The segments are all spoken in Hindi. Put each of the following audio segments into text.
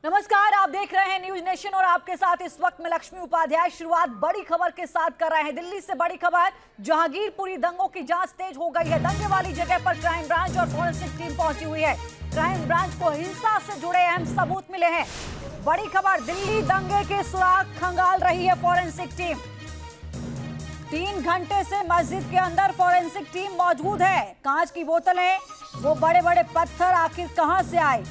नमस्कार, आप देख रहे हैं न्यूज नेशन और आपके साथ इस वक्त में लक्ष्मी उपाध्याय। शुरुआत बड़ी खबर के साथ कर रहे हैं। दिल्ली से बड़ी खबर, जहांगीरपुरी दंगों की जांच तेज हो गई है। दंगे वाली जगह पर क्राइम ब्रांच और फॉरेंसिक टीम पहुंची हुई है। क्राइम ब्रांच को हिंसा से जुड़े अहम सबूत मिले हैं। बड़ी खबर, दिल्ली दंगे के सुराग खंगाल रही है फॉरेंसिक टीम। 3 घंटे से मस्जिद के अंदर फॉरेंसिक टीम मौजूद है। कांच की बोतलें, वो बड़े बड़े पत्थर आखिर कहां से आए,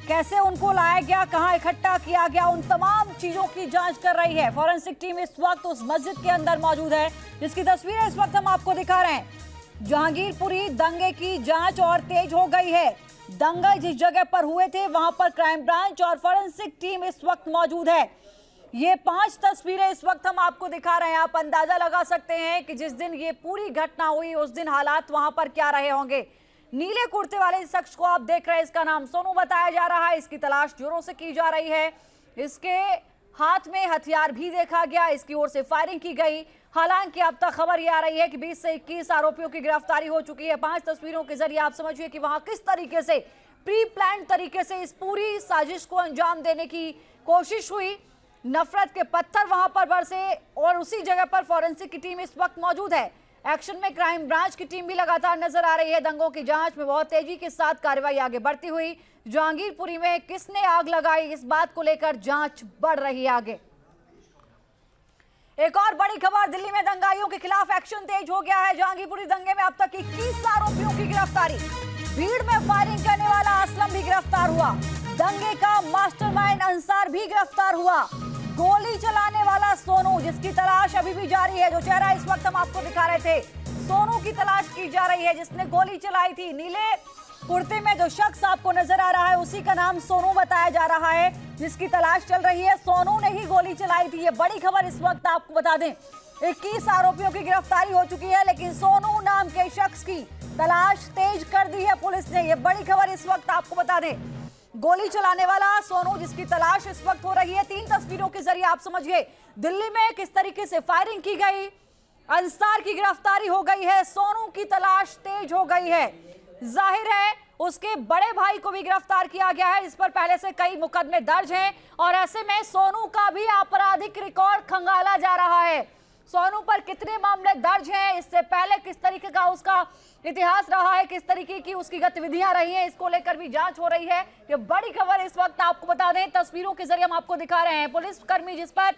कैसे उनको लाया गया, कहां इकट्ठा किया गया, उन तमाम चीजों की जांच कर रही है फॉरेंसिक टीम। इस वक्त उस मस्जिद के अंदर मौजूद है जिसकी तस्वीरें इस वक्त हम आपको दिखा रहे हैं। जहांगीरपुरी दंगे की जांच और तेज हो गई है। दंगे जिस जगह पर हुए थे वहां पर क्राइम ब्रांच और फॉरेंसिक टीम इस वक्त मौजूद है। ये 5 तस्वीरें इस वक्त हम आपको दिखा रहे हैं। आप अंदाजा लगा सकते हैं कि जिस दिन ये पूरी घटना हुई उस दिन हालात वहां पर क्या रहे होंगे। नीले कुर्ते वाले इस शख्स को आप देख रहे हैं, इसका नाम सोनू बताया जा रहा है। इसकी तलाश जोरों से की जा रही है। इसके हाथ में हथियार भी देखा गया, इसकी ओर से फायरिंग की गई। हालांकि अब तक खबर यह आ रही है कि 20 से 21 आरोपियों की गिरफ्तारी हो चुकी है। 5 तस्वीरों के जरिए आप समझिए कि वहां किस तरीके से प्री प्लान तरीके से इस पूरी साजिश को अंजाम देने की कोशिश हुई। नफरत के पत्थर वहां पर बरसे और उसी जगह पर फॉरेंसिक की टीम इस वक्त मौजूद है। एक्शन में क्राइम ब्रांच की टीम भी लगातार नजर आ रही है। दंगों की जांच में बहुत तेजी के साथ कार्रवाई आगे बढ़ती हुई। जहांगीरपुरी में किसने आग लगाई, इस बात को लेकर जांच बढ़ रही है आगे। एक और बड़ी खबर, दिल्ली में दंगाइयों के खिलाफ एक्शन तेज हो गया है। जहांगीरपुरी दंगे में अब तक 21 आरोपियों की गिरफ्तारी। भीड़ में फायरिंग करने वाला असलम भी गिरफ्तार हुआ। दंगे का मास्टरमाइंड अंसार भी गिरफ्तार हुआ। गोली चलाने वाला सोनू, जिसकी तलाश अभी भी जारी है, जो चेहरा इस वक्त हम आपको दिखा रहे थे, सोनू की तलाश की जा रही है जिसने गोली चलाई थी। नीले कुर्ते में जो शख्स आपको नजर आ रहा है उसी का नाम सोनू बताया जा रहा है, जिसकी तलाश चल रही है। सोनू ने ही गोली चलाई थी। ये बड़ी खबर इस वक्त आपको बता दें। 21 आरोपियों की गिरफ्तारी हो चुकी है, लेकिन सोनू नाम के शख्स की तलाश तेज कर दी है पुलिस ने। ये बड़ी खबर इस वक्त आपको बता दें। गोली चलाने वाला सोनू, जिसकी तलाश इस वक्त हो रही है। 3 तस्वीरों के जरिए आप समझिए दिल्ली में किस तरीके से फायरिंग की गई। अंसार की गिरफ्तारी हो गई है, सोनू की तलाश तेज हो गई है। जाहिर है उसके बड़े भाई को भी गिरफ्तार किया गया है, इस पर पहले से कई मुकदमे दर्ज हैं और ऐसे में सोनू का भी आपराधिक रिकॉर्ड खंगाला जा रहा है। सोनू पर कितने मामले दर्ज हैं, इससे पहले किस तरीके का उसका इतिहास रहा है, किस तरीके की उसकी गतिविधियां रही हैं, इसको लेकर भी जांच हो रही है। ये बड़ी खबर इस वक्त आपको बता दें, तस्वीरों के जरिए हम आपको दिखा रहे हैं। पुलिसकर्मी जिस पर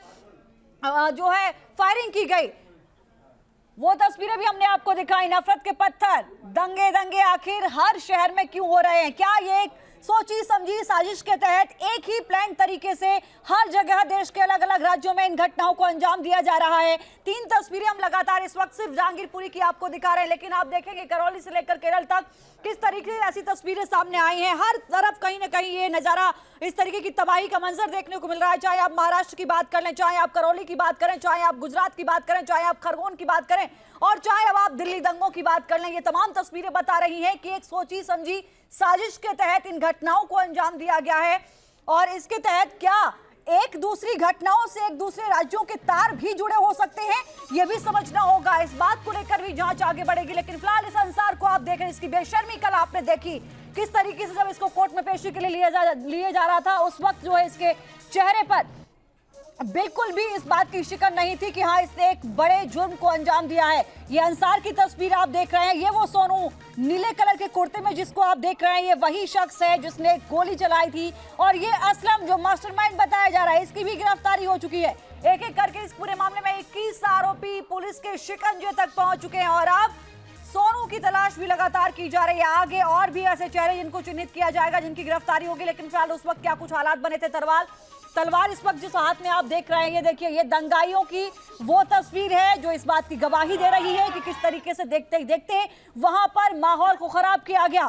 जो है फायरिंग की गई, वो तस्वीरें भी हमने आपको दिखाई। नफरत के पत्थर, दंगे आखिर हर शहर में क्यों हो रहे हैं? क्या ये एक सोची समझी साजिश के तहत एक ही प्लान तरीके से हर जगह देश के अलग अलग राज्यों में इन घटनाओं को अंजाम दिया जा रहा है? 3 तस्वीरें हम लगातार इस वक्त सिर्फ जहांगीरपुरी की आपको दिखा रहे हैं, लेकिन आप देखेंगे करौली से लेकर केरल तक किस तरीके से ऐसी तस्वीरें सामने आई हैं। हर तरफ कहीं ना कहीं ये नजारा, इस तरीके की तबाही का मंजर देखने को मिल रहा है। चाहे आप महाराष्ट्र की बात कर लें, चाहे आप करौली की बात करें, चाहे आप गुजरात की बात करें, चाहे आप खरगोन की बात करें और चाहे अब आप दिल्ली दंगों की बात कर लें, ये तमाम तस्वीरें बता रही हैं कि एक सोची समझी साजिश के तहत इन घटनाओं को अंजाम दिया गया है। और इसके तहत क्या एक दूसरी घटनाओं से एक दूसरे राज्यों के तार भी जुड़े हो सकते हैं, यह भी समझना होगा। इस बात को लेकर भी जांच आगे बढ़ेगी। लेकिन फिलहाल इस अंसार को आप देखें, इसकी बेशर्मी कल आपने देखी किस तरीके से जब इसको कोर्ट में पेशी के लिए लिए जा रहा था, उस वक्त जो है इसके चेहरे पर बिल्कुल भी इस बात की शिकन नहीं थी कि हाँ इसने एक बड़े जुर्म को अंजाम दिया है। ये अंसार की तस्वीर आप देख रहे हैं, ये वो सोनू नीले कलर के कुर्ते में जिसको आप देख रहे हैं, ये वही शख्स है जिसने गोली चलाई थी। और ये असलम जो मास्टरमाइंड बताया जा रहा है, इसकी भी गिरफ्तारी हो चुकी है। एक एक करके इस पूरे मामले में 21 आरोपी पुलिस के शिकंजे तक पहुंच चुके हैं और अब सोनू की तलाश भी लगातार की जा रही है। आगे और भी ऐसे चेहरे जिनको चिन्हित किया जाएगा, जिनकी गिरफ्तारी होगी। लेकिन फिलहाल उस वक्त क्या कुछ हालात बने थे। तलवार इस वक्त जिस हाथ में आप देख रहे हैं, ये देखिए, ये दंगाइयों की वो तस्वीर है जो इस बात की गवाही दे रही है कि किस तरीके से देखते ही देखते वहां पर माहौल को खराब किया गया।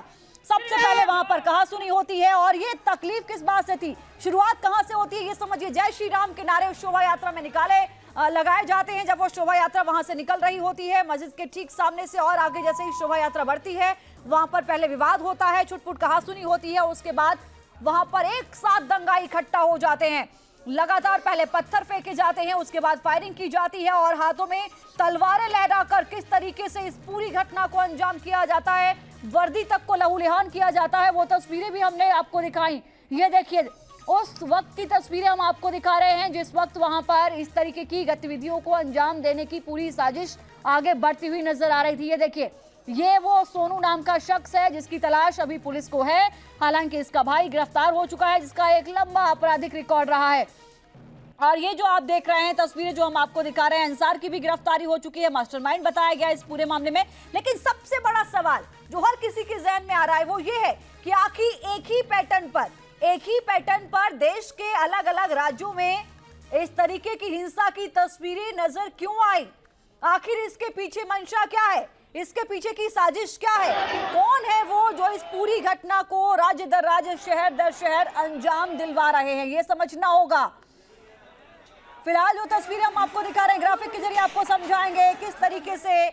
सबसे पहले वहां पर कहासुनी होती है और ये तकलीफ किस बात से थी, शुरुआत कहां से होती है, ये समझिए। जय श्री राम के नारे शोभा यात्रा में लगाए जाते हैं जब वो शोभा यात्रा वहां से निकल रही होती है मस्जिद के ठीक सामने से, और आगे जैसे ही शोभा यात्रा बढ़ती है वहां पर पहले विवाद होता है, छुटपुट कहासुनी होती है, उसके बाद वहां पर एक साथ दंगाई इकट्ठा हो जाते हैं। लगातार पहले पत्थर फेंके जाते हैं, उसके बाद फायरिंग की जाती है और हाथों में तलवारें लहराकर किस तरीके से इस पूरी घटना को अंजाम किया जाता है, वर्दी तक को लहूलुहान किया जाता है। वो तस्वीरें भी हमने आपको दिखाई। ये देखिए, उस वक्त की तस्वीरें हम आपको दिखा रहे हैं जिस वक्त वहां पर इस तरीके की गतिविधियों को अंजाम देने की पूरी साजिश आगे बढ़ती हुई नजर आ रही थी। ये देखिए, ये वो सोनू नाम का शख्स है जिसकी तलाश अभी पुलिस को है। हालांकि इसका भाई गिरफ्तार हो चुका है जिसका एक लंबा आपराधिक रिकॉर्ड रहा है। और ये जो आप देख रहे हैं तस्वीरें जो हम आपको दिखा रहे हैं, अंसार की भी गिरफ्तारी हो चुकी है, मास्टरमाइंड बताया गया इस पूरे मामले में। लेकिन सबसे बड़ा सवाल जो हर किसी के जहन में आ रहा है वो ये है कि आखिर एक ही पैटर्न पर देश के अलग अलग राज्यों में इस तरीके की हिंसा की तस्वीरें नजर क्यों आई? आखिर इसके पीछे मंशा क्या है? इसके पीछे की साजिश क्या है? कौन है वो जो इस पूरी घटना को राज्य दर राज्य, शहर दर शहर अंजाम दिलवा रहे हैं? ये समझना होगा। फिलहाल जो तस्वीरें हम आपको दिखा रहे हैं ग्राफिक के जरिए आपको समझाएंगे किस तरीके से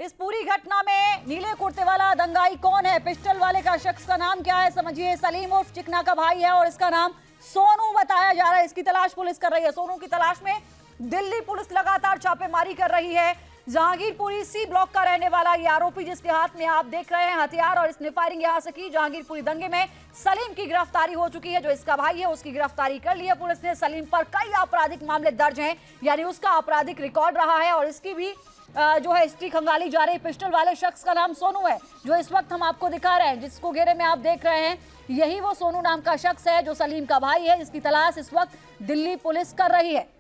इस पूरी घटना में नीले कुर्ते वाला दंगाई कौन है, पिस्टल वाले का शख्स का नाम क्या है। समझिए, सलीम उर्फ चिकना का भाई है और इसका नाम सोनू बताया जा रहा है। इसकी तलाश पुलिस कर रही है। सोनू की तलाश में दिल्ली पुलिस लगातार छापेमारी कर रही है। जहांगीरपुरी सी ब्लॉक का रहने वाला ये आरोपी जिसके हाथ में आप देख रहे हैं हथियार और इसने फायरिंग यहां से की। जहांगीरपुरी दंगे में सलीम की गिरफ्तारी हो चुकी है। जो इसका भाई है उसकी गिरफ्तारी कर ली है पुलिस ने। सलीम पर कई आपराधिक मामले दर्ज हैं, यानी उसका आपराधिक रिकॉर्ड रहा है और इसकी भी जो है हिस्ट्री खंगाली जा रही। पिस्टल वाले शख्स का नाम सोनू है जो इस वक्त हम आपको दिखा रहे हैं, जिसको घेरे में आप देख रहे हैं। यही वो सोनू नाम का शख्स है जो सलीम का भाई है, जिसकी तलाश इस वक्त दिल्ली पुलिस कर रही है।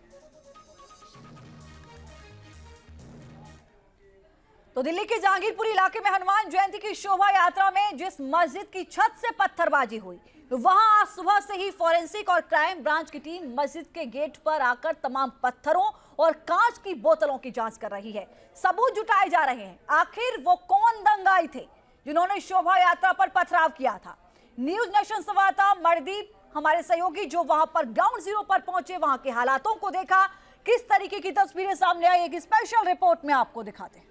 तो दिल्ली के जहांगीरपुरी इलाके में हनुमान जयंती की शोभा यात्रा में जिस मस्जिद की छत से पत्थरबाजी हुई, वहां आज सुबह से ही फॉरेंसिक और क्राइम ब्रांच की टीम मस्जिद के गेट पर आकर तमाम पत्थरों और कांच की बोतलों की जांच कर रही है। सबूत जुटाए जा रहे हैं। आखिर वो कौन दंगाई थे जिन्होंने शोभा यात्रा पर पथराव किया था? न्यूज नेशन संवाददाता मणिदीप हमारे सहयोगी जो वहां पर ग्राउंड जीरो पर पहुंचे, वहां के हालातों को देखा, किस तरीके की तस्वीरें सामने आई, एक स्पेशल रिपोर्ट में आपको दिखाते हैं।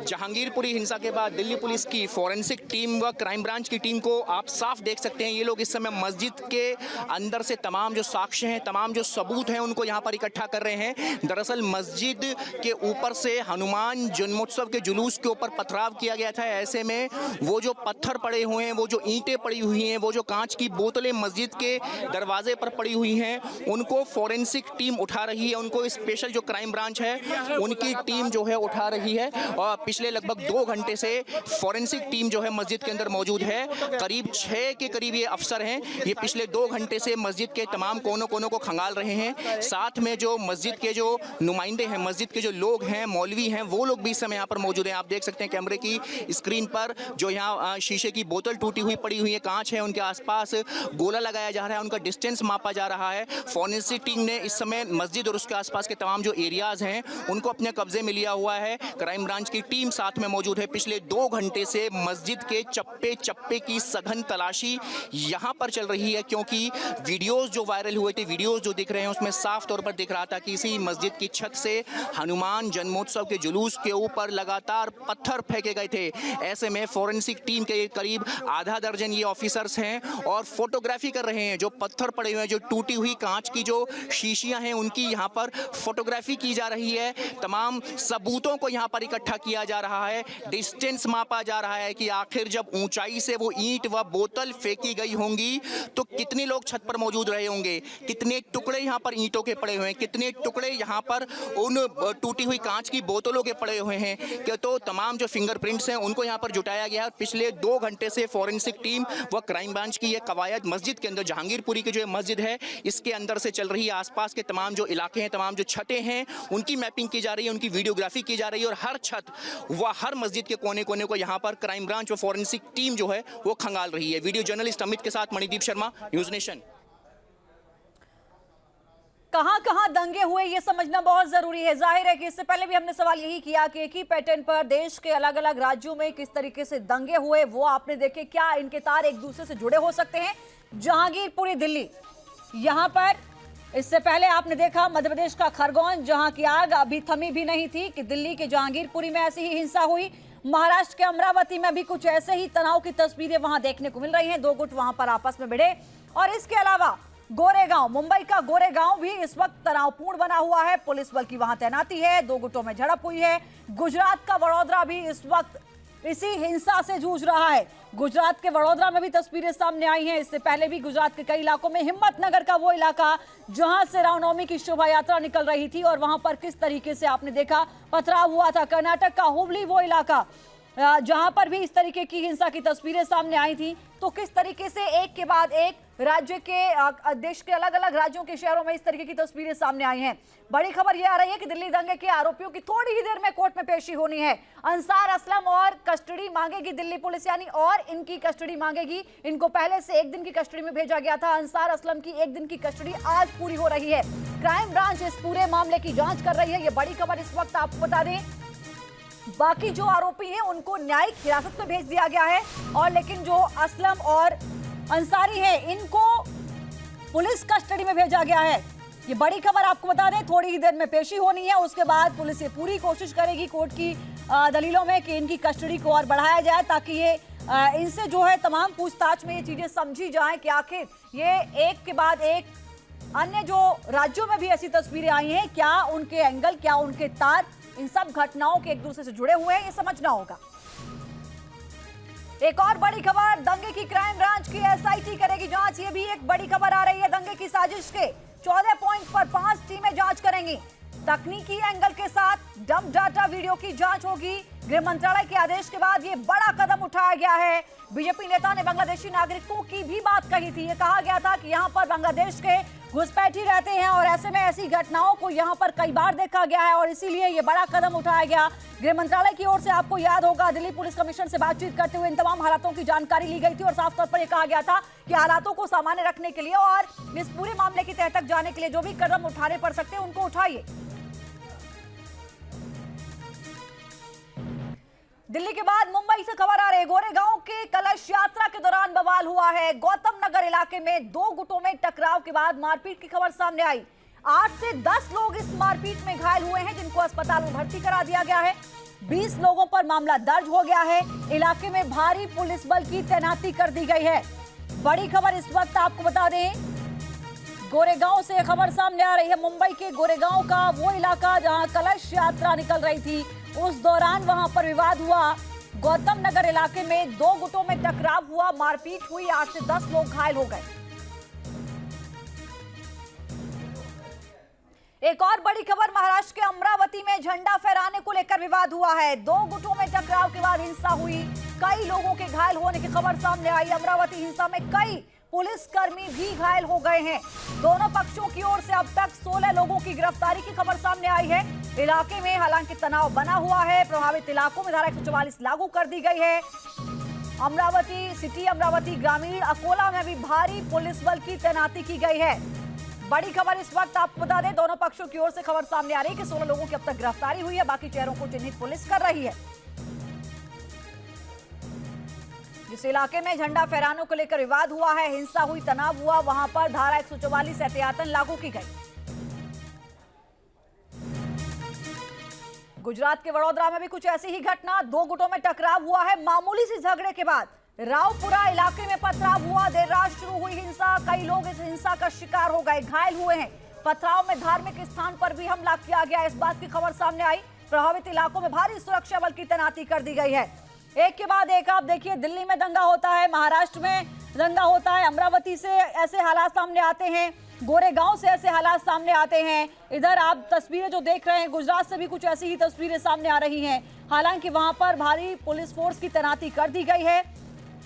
जहांगीरपुरी हिंसा के बाद दिल्ली पुलिस की फॉरेंसिक टीम व क्राइम ब्रांच की टीम को आप साफ देख सकते हैं। ये लोग इस समय मस्जिद के अंदर से तमाम जो साक्ष्य हैं, तमाम जो सबूत हैं, उनको यहाँ पर इकट्ठा कर रहे हैं। दरअसल मस्जिद के ऊपर से हनुमान जन्मोत्सव के जुलूस के ऊपर पथराव किया गया था। ऐसे में वो जो पत्थर पड़े हुए हैं, वो जो ईंटें पड़ी हुई हैं, वो जो कांच की बोतलें मस्जिद के दरवाजे पर पड़ी हुई हैं, उनको फॉरेंसिक टीम उठा रही है। उनको स्पेशल जो क्राइम ब्रांच है उनकी टीम जो है उठा रही है। और पिछले लगभग 2 घंटे से फॉरेंसिक टीम जो है मस्जिद के अंदर मौजूद है। करीब 6 के करीब ये अफसर हैं। ये पिछले 2 घंटे से मस्जिद के तमाम कोनों कोनों को खंगाल रहे हैं। साथ में जो मस्जिद के जो नुमाइंदे हैं, मस्जिद के जो लोग हैं, मौलवी हैं, वो लोग भी इस समय यहाँ पर मौजूद हैं। आप देख सकते हैं कैमरे की स्क्रीन पर जो यहाँ शीशे की बोतल टूटी हुई पड़ी हुई है, कांच है, उनके आसपास गोला लगाया जा रहा है, उनका डिस्टेंस मापा जा रहा है। फॉरेंसिक टीम ने इस समय मस्जिद और उसके आसपास के तमाम जो एरियाज हैं उनको अपने कब्जे में लिया हुआ है। क्राइम ब्रांच की टीम साथ में मौजूद है। पिछले 2 घंटे से मस्जिद के चप्पे चप्पे की सघन तलाशी यहां पर चल रही है, क्योंकि वीडियोस जो वायरल हुए थे, वीडियोस जो दिख रहे हैं, उसमें साफ तौर पर दिख रहा था कि इसी मस्जिद की छत से हनुमान जन्मोत्सव के जुलूस के ऊपर लगातार पत्थर फेंके गए थे। ऐसे में फॉरेंसिक टीम के करीब आधा दर्जन ये ऑफिसर्स हैं और फोटोग्राफी कर रहे हैं। जो पत्थर पड़े हुए हैं, जो टूटी हुई कांच की जो शीशियां हैं, उनकी यहाँ पर फोटोग्राफी की जा रही है। तमाम सबूतों को यहाँ पर इकट्ठा किया जा रहा है। डिस्टेंस मापा जा रहा है कि आखिर जब ऊंचाई से वो ईंट व बोतल फेंकी गई होंगी तो कितने लोग छत पर मौजूद रहे होंगे, कितने टुकड़े यहाँ पर ईंटों के पड़े हुए हैं, कितने टुकड़े यहाँ पर उन टूटी हुई कांच की बोतलों के पड़े हुए हैं। कि तो तमाम जो फिंगरप्रिंट्स हैं उनको यहाँ पर जुटाया गया है। पिछले 2 घंटे से फॉरेंसिक टीम व क्राइम ब्रांच की ये कवायद मस्जिद के अंदर, जहांगीरपुरी की जो मस्जिद है, इसके अंदर से चल रही है। आसपास के तमाम जो इलाके हैं, तमाम जो छतें हैं, उनकी मैपिंग की जा रही है, उनकी वीडियोग्राफी की जा रही है और हर छत व हर मस्जिद के कोने कोने को यहाँ पर क्राइम ब्रांच और फॉरेंसिक टीम जो है वो खंगाल रही है। वीडियो जर्नलिस्ट अमित के साथ मणिदीप शर्मा, न्यूज नेशन। कहां दंगे हुए ये समझना बहुत जरूरी है। जाहिर है कि इससे पहले भी हमने सवाल यही किया कि एक ही पैटर्न पर देश के अलग अलग राज्यों में किस तरीके से दंगे हुए, वो आपने देखे। क्या इनके तार एक दूसरे से जुड़े हो सकते हैं? जहांगीरपुरी दिल्ली, यहां पर इससे पहले आपने देखा मध्य प्रदेश का खरगोन, जहां की आग अभी थमी भी नहीं थी कि दिल्ली के जहांगीरपुरी में ऐसी ही हिंसा हुई। महाराष्ट्र के अमरावती में भी कुछ ऐसे ही तनाव की तस्वीरें वहां देखने को मिल रही हैं। 2 गुट वहां पर आपस में भिड़े। और इसके अलावा गोरेगांव, मुंबई का गोरेगांव भी इस वक्त तनावपूर्ण बना हुआ है। पुलिस बल की वहां तैनाती है, 2 गुटों में झड़प हुई है। गुजरात का वडोदरा भी इस वक्त इसी हिंसा से जूझ रहा है। गुजरात के वडोदरा में भी तस्वीरें सामने आई हैं। इससे पहले भी गुजरात के कई इलाकों में, हिम्मतनगर का वो इलाका जहां से रामनवमी की शोभा यात्रा निकल रही थी और वहां पर किस तरीके से आपने देखा पथराव हुआ था। कर्नाटक का हुबली वो इलाका जहां पर भी इस तरीके की हिंसा की तस्वीरें सामने आई थी। तो किस तरीके से एक के बाद एक राज्य के देश के अलग अलग राज्यों के शहरों में इस तरीके की तस्वीरें सामने आई हैं। बड़ी खबर यह आ रही है कि दिल्ली दंगे के आरोपियों की थोड़ी ही देर में कोर्ट में पेशी होनी है। अंसार असलम और कस्टडी मांगेगी दिल्ली पुलिस, यानी और इनकी कस्टडी मांगेगी। इनको पहले से 1 दिन की कस्टडी में भेजा गया था। अंसार असलम की 1 दिन की कस्टडी आज पूरी हो रही है। क्राइम ब्रांच इस पूरे मामले की जांच कर रही है। ये बड़ी खबर इस वक्त आपको बता दें। बाकी जो आरोपी हैं उनको न्यायिक हिरासत में भेज दिया गया है, और लेकिन जो असलम और अंसारी हैं इनको पुलिस कस्टडी में भेजा गया है। ये बड़ी खबर आपको बता दें। थोड़ी ही देर में पेशी होनी है, उसके बाद पुलिस ये पूरी कोशिश करेगी कोर्ट की दलीलों में कि इनकी कस्टडी को और बढ़ाया जाए, ताकि ये इनसे जो है तमाम पूछताछ में ये चीजें समझी जाएं कि आखिर ये एक के बाद एक अन्य जो राज्यों में भी ऐसी तस्वीरें आई हैं, क्या उनके एंगल, क्या उनके तार इन सब घटनाओं के एक दूसरे से जुड़े हुए हैं, ये समझना होगा। एक और बड़ी खबर, दंगे की क्राइम ब्रांच की एसआईटी करेगी जांच। ये भी एक बड़ी खबर आ रही है। दंगे की साजिश के 14 पॉइंट पर 5 टीमें जांच करेंगी। तकनीकी एंगल के साथ डंप डाटा वीडियो की जांच होगी। गृह मंत्रालय के आदेश के बाद ये बड़ा कदम उठाया गया है। बीजेपी नेता ने बांग्लादेशी नागरिकों की भी बात कही थी। ये कहा गया था कि यहाँ पर बांग्लादेश के घुसपैठी रहते हैं और ऐसे में ऐसी घटनाओं को यहाँ पर कई बार देखा गया है और इसीलिए ये बड़ा कदम उठाया गया। गृह मंत्रालय की ओर से आपको याद होगा दिल्ली पुलिस कमिश्नर से बातचीत करते हुए इन तमाम हालातों की जानकारी ली गई थी और साफ तौर पर यह कहा गया था कि हालातों को सामान्य रखने के लिए और इस पूरे मामले की तह तक जाने के लिए जो भी कदम उठाने पड़ सकते हैं उनको उठाइए। दिल्ली के बाद मुंबई से खबर आ रही है। गोरेगांव के कलश यात्रा के दौरान बवाल हुआ है। गौतम नगर इलाके में 2 गुटों में टकराव के बाद मारपीट की खबर सामने आई। 8 से 10 लोग इस मारपीट में घायल हुए हैं, जिनको अस्पताल में भर्ती करा दिया गया है। 20 लोगों पर मामला दर्ज हो गया है। इलाके में भारी पुलिस बल की तैनाती कर दी गई है। बड़ी खबर इस वक्त आपको बता दें, गोरेगांव से खबर सामने आ रही है। मुंबई के गोरेगांव का वो इलाका जहां कलश यात्रा निकल रही थी, उस दौरान वहां पर विवाद हुआ। गौतम नगर इलाके में 2 गुटों में टकराव हुआ, मारपीट हुई, 8 से 10 लोग घायल हो गए। एक और बड़ी खबर, महाराष्ट्र के अमरावती में झंडा फहराने को लेकर विवाद हुआ है। 2 गुटों में टकराव के बाद हिंसा हुई, कई लोगों के घायल होने की खबर सामने आई। अमरावती हिंसा में कई पुलिसकर्मी भी घायल हो गए हैं। दोनों पक्षों की ओर से अब तक 16 लोगों की गिरफ्तारी की खबर सामने आई है। इलाके में हालांकि तनाव बना हुआ है। प्रभावित इलाकों में धारा 144 लागू कर दी गई है। अमरावती सिटी, अमरावती ग्रामीण, अकोला में भी भारी पुलिस बल की तैनाती की गई है। बड़ी खबर इस वक्त आपको बता दें, दोनों पक्षों की ओर से खबर सामने आ रही है कि 16 लोगों की अब तक गिरफ्तारी हुई है। बाकी चेहरों को चिन्हित पुलिस कर रही है। जिस इलाके में झंडा फहराने को लेकर विवाद हुआ है, हिंसा हुई, तनाव हुआ, वहां पर धारा 144 एहतियातन लागू की गई। गुजरात के वडोदरा में भी कुछ ऐसी ही घटना, 2 गुटों में टकराव हुआ है। मामूली सी झगड़े के बाद रावपुरा इलाके में पथराव हुआ। देर रात शुरू हुई हिंसा, कई लोग इस हिंसा का शिकार हो गए, घायल हुए हैं। पथराव में धार्मिक स्थान पर भी हमला किया गया, इस बात की खबर सामने आई। प्रभावित इलाकों में भारी सुरक्षा बल की तैनाती कर दी गई है। एक के बाद एक आप देखिए, दिल्ली में दंगा होता है, महाराष्ट्र में दंगा होता है, अमरावती से ऐसे हालात सामने आते हैं, गोरेगांव से ऐसे हालात सामने आते हैं। इधर आप तस्वीरें जो देख रहे हैं, गुजरात से भी कुछ ऐसी ही तस्वीरें सामने आ रही हैं। हालांकि वहां पर भारी पुलिस फोर्स की तैनाती कर दी गई है।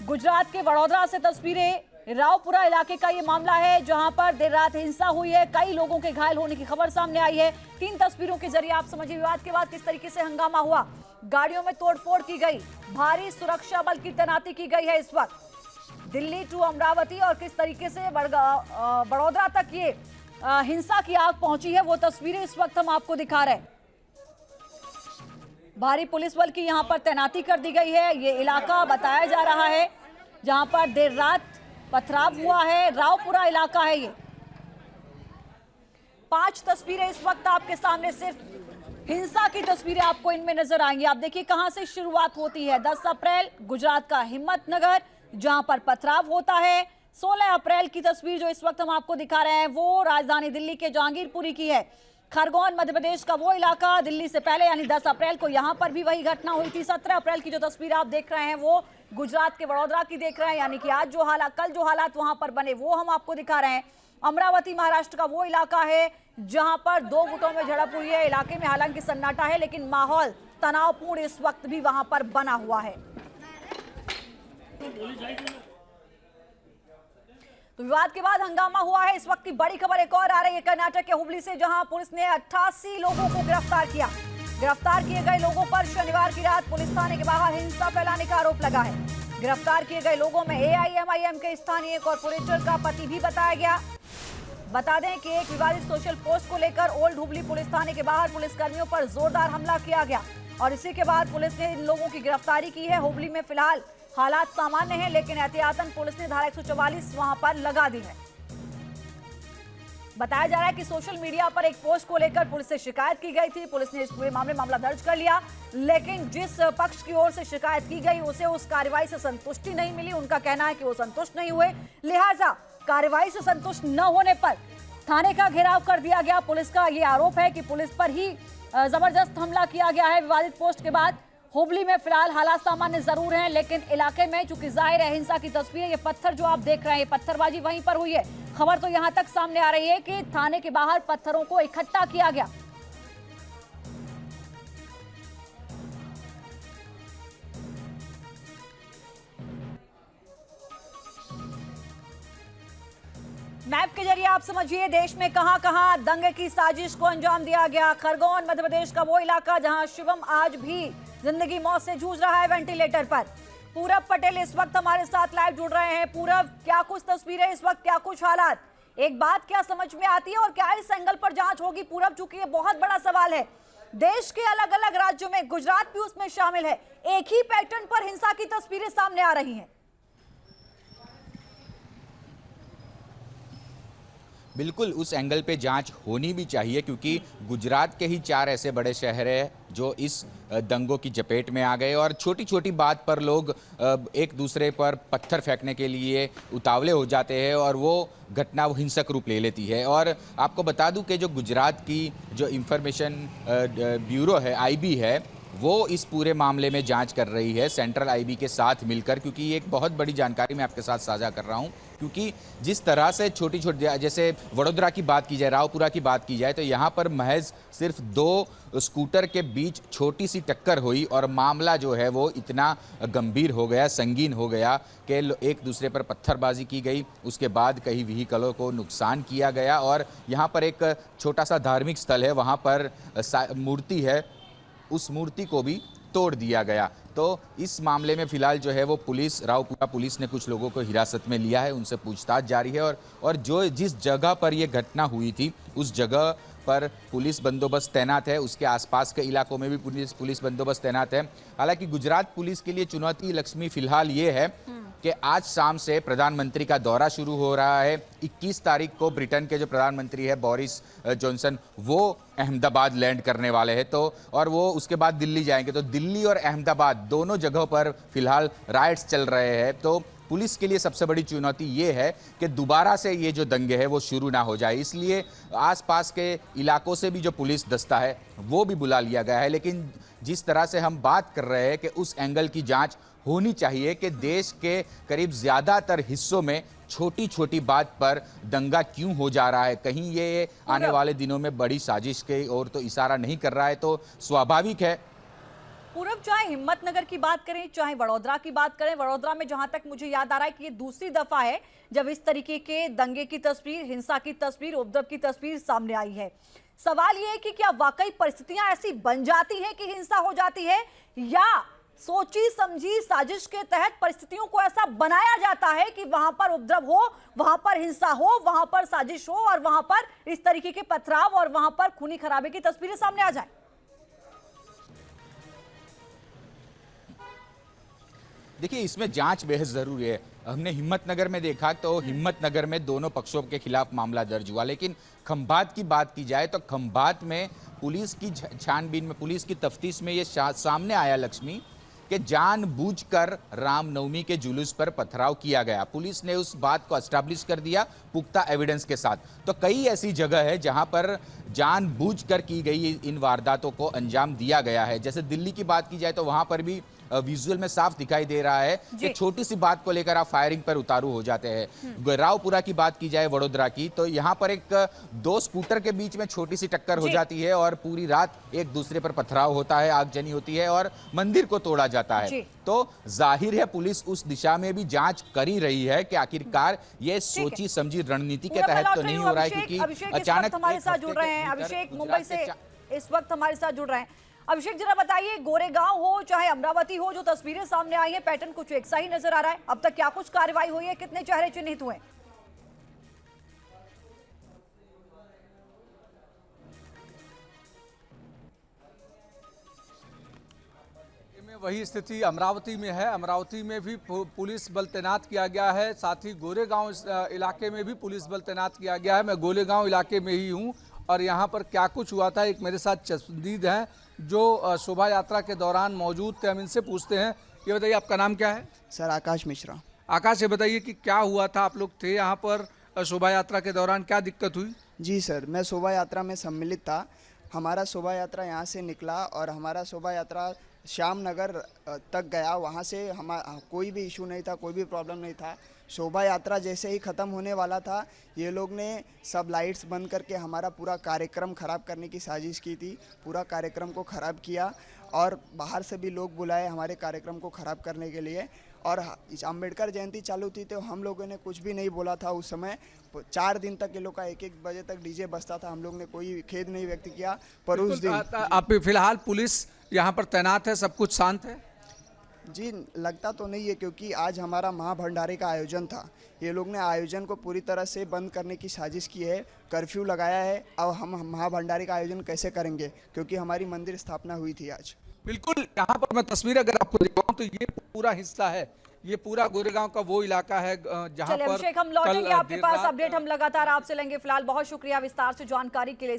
गुजरात के वडोदरा से तस्वीरें, रावपुरा इलाके का ये मामला है जहां पर देर रात हिंसा हुई है, कई लोगों के घायल होने की खबर सामने आई है। 3 तस्वीरों के जरिए आप समझिए विवाद के बाद किस तरीके से हंगामा हुआ। गाड़ियों में तोड़फोड़ की गई, भारी सुरक्षा बल की तैनाती की गई है इस वक्त। दिल्ली टू अमरावती और किस तरीके से वडोदरा तक ये हिंसा की आग पहुंची है, वो तस्वीरें इस वक्त हम आपको दिखा रहे हैं। भारी पुलिस बल की यहां पर तैनाती कर दी गई है। ये इलाका बताया जा रहा है जहां पर देर रात पथराव हुआ है, रावपुरा इलाका है ये। 5 तस्वीरें इस वक्त आपके सामने, सिर्फ हिंसा की तस्वीरें आपको इनमें नजर आएंगी। आप देखिए कहां से शुरुआत होती है। 10 अप्रैल गुजरात का हिम्मतनगर जहां पर पथराव होता है। 16 अप्रैल की तस्वीर जो इस वक्त हम आपको दिखा रहे हैं वो राजधानी दिल्ली के जहांगीरपुरी की है। खरगोन मध्य प्रदेश का वो इलाका, दिल्ली से पहले यानी 10 अप्रैल को यहां पर भी वही घटना हुई थी। 17 अप्रैल की जो तस्वीर आप देख रहे हैं वो गुजरात के वडोदरा की देख रहे हैं, यानी कि आज जो हालात, कल जो हालात वहां पर बने वो हम आपको दिखा रहे हैं। अमरावती महाराष्ट्र का वो इलाका है जहां पर 2 गुटों में झड़प हुई है। इलाके में हालांकि सन्नाटा है, लेकिन माहौल तनावपूर्ण इस वक्त भी वहां पर बना हुआ है। तो विवाद के बाद हंगामा हुआ है। इस वक्त की बड़ी खबर एक और आ रही है कर्नाटक के हुबली से, जहां पुलिस ने 88 लोगों को गिरफ्तार किया। गिरफ्तार किए गए लोगों पर शनिवार की रात पुलिस थाने के बाहर हिंसा फैलाने का आरोप लगा है। गिरफ्तार किए गए लोगों में AIMIM के स्थानीय कॉर्पोरेटर का पति भी बताया गया। बता दें कि एक विवादित सोशल पोस्ट को लेकर ओल्ड हुबली पुलिस थाने के बाहर पुलिसकर्मियों पर जोरदार हमला किया गया और इसी के बाद पुलिस ने इन लोगों की गिरफ्तारी की है। हुबली में फिलहाल हालात सामान्य हैं, लेकिन एहतियातन पुलिस ने धारा 144 वहां पर लगा दी है। बताया जा रहा है कि सोशल मीडिया पर एक पोस्ट को लेकर पुलिस से शिकायत की गई थी। पुलिस ने इस पूरे मामला दर्ज कर लिया, लेकिन जिस पक्ष की ओर से शिकायत की गई उसे उस कार्रवाई से संतुष्टि नहीं मिली। उनका कहना है कि वो संतुष्ट नहीं हुए, लिहाजा कार्रवाई से संतुष्ट न होने पर थाने का घेराव कर दिया गया। पुलिस का ये आरोप है कि पुलिस पर ही जबरदस्त हमला किया गया है। विवादित पोस्ट के बाद हुबली में फिलहाल हालात सामान्य जरूर हैं, लेकिन इलाके में चूंकि जाहिर है हिंसा की तस्वीरें, ये पत्थर जो आप देख रहे हैं, पत्थरबाजी वहीं पर हुई है। खबर तो यहां तक सामने आ रही है कि थाने के बाहर पत्थरों को इकट्ठा किया गया। मैप के जरिए आप समझिए देश में कहां-कहां दंगे की साजिश को अंजाम दिया गया। खरगोन मध्य प्रदेश का वो इलाका जहां शिवम आज भी जिंदगी मौत से जूझ रहा है वेंटिलेटर पर। पूरब पटेल इस वक्त हमारे साथ लाइव जुड़ रहे हैं। पूरब, क्या कुछ तस्वीरें इस वक्त, क्या कुछ हालात, एक बात क्या समझ में आती है और क्या इस एंगल पर जांच होगी? पूरब, चूंकि ये बहुत बड़ा सवाल है, देश के अलग अलग राज्यों में, गुजरात भी उसमें शामिल है, एक ही पैटर्न पर हिंसा की तस्वीरें सामने आ रही हैं। बिल्कुल उस एंगल पे जांच होनी भी चाहिए, क्योंकि गुजरात के ही 4 ऐसे बड़े शहर हैं जो इस दंगों की चपेट में आ गए और छोटी छोटी बात पर लोग एक दूसरे पर पत्थर फेंकने के लिए उतावले हो जाते हैं और वो घटना वो हिंसक रूप ले लेती है। और आपको बता दूं कि जो गुजरात की जो इंफॉर्मेशन ब्यूरो है, IB है, वो इस पूरे मामले में जांच कर रही है सेंट्रल IB के साथ मिलकर, क्योंकि ये एक बहुत बड़ी जानकारी मैं आपके साथ साझा कर रहा हूँ। क्योंकि जिस तरह से छोटी छोटी, जैसे वडोदरा की बात की जाए, रावपुरा की बात की जाए, तो यहाँ पर महज सिर्फ 2 स्कूटर के बीच छोटी सी टक्कर हुई और मामला जो है वो इतना गंभीर हो गया, संगीन हो गया कि एक दूसरे पर पत्थरबाजी की गई। उसके बाद कई व्हीकलों को नुकसान किया गया और यहाँ पर एक छोटा सा धार्मिक स्थल है, वहाँ पर मूर्ति है, उस मूर्ति को भी तोड़ दिया गया। तो इस मामले में फिलहाल जो है वो पुलिस, रावपुरा पुलिस ने कुछ लोगों को हिरासत में लिया है, उनसे पूछताछ जारी है और जो जिस जगह पर ये घटना हुई थी उस जगह पर पुलिस बंदोबस्त तैनात है, उसके आसपास के इलाकों में भी पुलिस बंदोबस्त तैनात है। हालांकि गुजरात पुलिस के लिए चुनौती, लक्ष्मी, फिलहाल ये है कि आज शाम से प्रधानमंत्री का दौरा शुरू हो रहा है। 21 तारीख को ब्रिटेन के जो प्रधानमंत्री है बोरिस जॉनसन, वो अहमदाबाद लैंड करने वाले हैं, तो और वो उसके बाद दिल्ली जाएंगे। तो दिल्ली और अहमदाबाद दोनों जगहों पर फिलहाल राइट्स चल रहे हैं। तो पुलिस के लिए सबसे बड़ी चुनौती ये है कि दोबारा से ये जो दंगे हैं वो शुरू ना हो जाए, इसलिए आसपास के इलाकों से भी जो पुलिस दस्ता है वो भी बुला लिया गया है। लेकिन जिस तरह से हम बात कर रहे हैं कि उस एंगल की जांच होनी चाहिए कि देश के करीब ज़्यादातर हिस्सों में छोटी छोटी बात पर दंगा क्यों हो जा रहा है, कहीं ये आने वाले दिनों में बड़ी साजिश की ओर तो इशारा नहीं कर रहा है, तो स्वाभाविक है। पूरब, चाहे हिम्मतनगर की बात करें, चाहे वडोदरा की बात करें, वडोदरा में जहां तक मुझे याद आ रहा है कि ये दूसरी दफा है जब इस तरीके के दंगे की तस्वीर, हिंसा की तस्वीर, उपद्रव की तस्वीर सामने आई है। सवाल ये है कि क्या वाकई परिस्थितियां ऐसी बन जाती हैं कि हिंसा हो जाती है, या सोची समझी साजिश के तहत परिस्थितियों को ऐसा बनाया जाता है कि वहां पर उपद्रव हो, वहां पर हिंसा हो, वहां पर साजिश हो और वहां पर इस तरीके के पथराव और वहां पर खूनी खराबे की तस्वीरें सामने आ जाए? देखिए, इसमें जांच बेहद ज़रूरी है। हमने हिम्मतनगर में देखा तो हिम्मतनगर में दोनों पक्षों के खिलाफ मामला दर्ज हुआ, लेकिन खंभात की बात की जाए तो खंभात में पुलिस की छानबीन में, पुलिस की तफ्तीश में ये सामने आया, लक्ष्मी, कि जानबूझकर रामनवमी के जुलूस पर पथराव किया गया। पुलिस ने उस बात को एस्टैब्लिश कर दिया पुख्ता एविडेंस के साथ। तो कई ऐसी जगह है जहां पर जानबूझकर की गई इन वारदातों को अंजाम दिया गया है। जैसे दिल्ली की बात की जाए तो वहां पर भी विजुअल में साफ दिखाई दे रहा है कि छोटी सी बात को लेकर आप फायरिंग पर उतारू हो जाते हैं। रावपुरा की बात की जाए वडोदरा की, तो यहां पर एक दो स्कूटर के बीच में छोटी सी टक्कर हो जाती है और पूरी रात एक दूसरे पर पथराव होता है, आगजनी होती है और मंदिर को तोड़ा जाता है। तो जाहिर है पुलिस उस दिशा में भी जांच कर ही रही है कि आखिरकार ये सोची समझी रणनीति के तहत तो नहीं हो रहा है, क्योंकि अचानक हमारे साथ जुड़ रहे हैं। अभिषेक मुंबई से इस वक्त हमारे साथ जुड़ रहे हैं। अभिषेक जरा बताइए, गोरेगांव हो चाहे अमरावती हो, जो तस्वीरें सामने आई है पैटर्न कुछ एक सा ही नजर आ रहा है। अब तक क्या कुछ कार्रवाई हुई है, कितने चेहरे चिन्हित हुए? वही स्थिति अमरावती में है। अमरावती में भी पुलिस बल तैनात किया गया है, साथ ही गोरेगांव इलाके में भी पुलिस बल तैनात किया गया है। मैं गोरेगांव इलाके में ही हूं और यहां पर क्या कुछ हुआ था, एक मेरे साथ चश्मदीद हैं जो शोभा यात्रा के दौरान मौजूद थे। हम इनसे पूछते हैं। ये बताइए आपका नाम क्या है? सर आकाश मिश्रा। आकाश, ये बताइए कि क्या हुआ था, आप लोग थे यहाँ पर शोभा यात्रा के दौरान, क्या दिक्कत हुई? जी सर, मैं शोभा यात्रा में सम्मिलित था। हमारा शोभा यात्रा यहाँ से निकला और हमारा शोभा यात्रा श्याम नगर तक गया। वहाँ से कोई भी इशू नहीं था, कोई भी प्रॉब्लम नहीं था। शोभा यात्रा जैसे ही ख़त्म होने वाला था, ये लोग ने सब लाइट्स बंद करके हमारा पूरा कार्यक्रम ख़राब करने की साजिश की थी। पूरा कार्यक्रम को ख़राब किया और बाहर से भी लोग बुलाए हमारे कार्यक्रम को ख़राब करने के लिए। और अम्बेडकर जयंती चालू थी तो हम लोगों ने कुछ भी नहीं बोला था उस समय। 4 दिन तक ये लोग का 1-1 बजे तक डीजे बजता था। हम लोग ने कोई खेद नहीं व्यक्त किया। पर उस दिन आप फिलहाल पुलिस यहाँ पर तैनात है, सब कुछ शांत है? जी, लगता तो नहीं है, क्योंकि आज हमारा महाभंडारे का आयोजन था। ये लोग ने आयोजन को पूरी तरह से बंद करने की साजिश की है, कर्फ्यू लगाया है। अब हम महाभंडारे का आयोजन कैसे करेंगे, क्योंकि हमारी मंदिर स्थापना हुई थी आज। बिल्कुल, यहाँ पर मैं तस्वीर अगर आपको दिखाऊं तो ये पूरा हिस्सा है, ये पूरा गोरेगांव का वो इलाका है जहाँ पर अभिषेक हम लौटेंगे आपके पास, अपडेट हम लगातार आपसे लेंगे। फिलहाल बहुत शुक्रिया विस्तार से जानकारी के लिए।